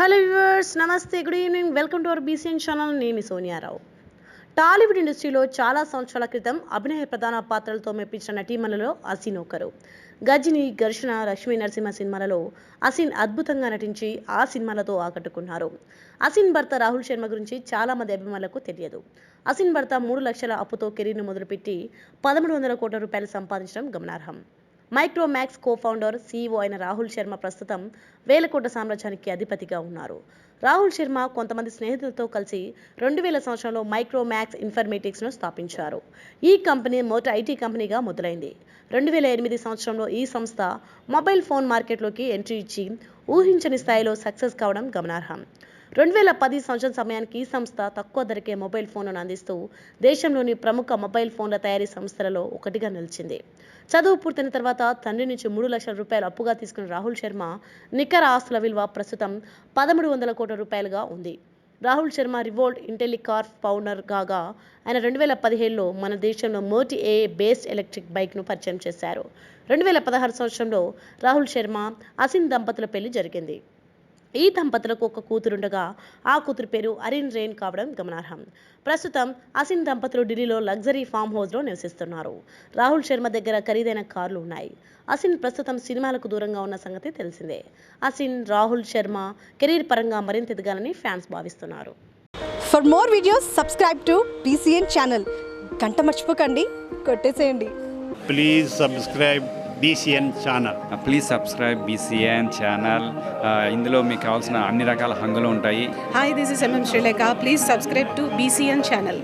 Hello viewers, నమస్తే, good evening, welcome to our BCN channel. నేను సోనియారావు. టాలీవుడ్ ఇండస్ట్రీలో చాలా సంవత్సరాల క్రితం అభినయ ప్రధాన పాత్రలతో మెప్పించిన నటీమణులలో అసిన్ ఒకరు. గజిని, ఘర్షణ, లక్ష్మీ నరసింహ సినిమాలలో అసిన్ అద్భుతంగా నటించి ఆ సినిమాలతో ఆకట్టుకున్నారు. అసిన్ భర్త రాహుల్ శర్మ గురించి చాలా మంది అభిమానులకు తెలియదు. అసిన్ భర్త 3 లక్షల అప్పుతో కెరీర్ను మొదలుపెట్టి 1,300 కోట్ల రూపాయలు సంపాదించడం గమనార్హం. మైక్రోమాక్స్ కో-ఫౌండర్, సీఈఓ అయిన రాహుల్ శర్మ ప్రస్తుతం 1,000 కోట్ల సామ్రాజ్యానికి అధిపతిగా ఉన్నారు. రాహుల్ శర్మ కొంతమంది స్నేహితులతో కలిసి 2000 సంవత్సరంలో మైక్రోమాక్స్ ఇన్ఫర్మేటిక్స్ను స్థాపించారు. ఈ కంపెనీ మొదట ఐటీ కంపెనీగా మొదలైంది. 2008 సంవత్సరంలో ఈ సంస్థ మొబైల్ ఫోన్ మార్కెట్లోకి ఎంట్రీ ఇచ్చి ఊహించని స్థాయిలో సక్సెస్ కావడం గమనార్హం. 2010 సంవత్సరం సమయానికి ఈ సంస్థ తక్కువ ధరకే మొబైల్ ఫోన్లను అందిస్తూ దేశంలోని ప్రముఖ మొబైల్ ఫోన్ల తయారీ సంస్థలలో ఒకటిగా నిలిచింది. చదువు పూర్తయిన తర్వాత తండ్రి నుంచి 3 లక్షల రూపాయలు అప్పుగా తీసుకున్న రాహుల్ శర్మ నికర ఆస్తుల విలువ ప్రస్తుతం 1,300 కోట్ల రూపాయలుగా ఉంది. రాహుల్ శర్మ రివోల్ట్ ఇంటెలికార్ప్ ఫౌండర్ కాగా ఆయన 2017లో మన దేశంలో మోటి ఏ బేస్డ్ ఎలక్ట్రిక్ బైక్ను పరిచయం చేశారు. 2016 సంవత్సరంలో రాహుల్ శర్మ, అసిన్ దంపతుల పెళ్లి జరిగింది. ఈ దంపతులకు ఒక కూతురుండగా ఆ కూతురు పేరు అరిన్ రేన్ కావడం గమనార్హం. ప్రస్తుతం అసిన్ దంపతులు ఢిల్లీలో లగ్జరీ ఫామ్ హౌస్లో నివసిస్తున్నారు. రాహుల్ శర్మ దగ్గర ఖరీదైన కార్లు ఉన్నాయి. అసిన్ ప్రస్తుతం సినిమాలకు దూరంగా ఉన్న సంగతి తెలిసిందే. అసిన్, రాహుల్ శర్మ కెరీర్ పరంగా మరింత ఎదగాలని ఫ్యాన్స్ భావిస్తున్నారు. For more videos subscribe to BCN channel. గంట మర్చిపోకండి, కొట్టేసేయండి. Please subscribe BCN channel. Please subscribe BCN channel. ఇందులో మీకు కావాల్సిన అన్ని రకాల హంగులు ఉంటాయి. Hi, this is MM Sri Lanka. Please subscribe to BCN channel.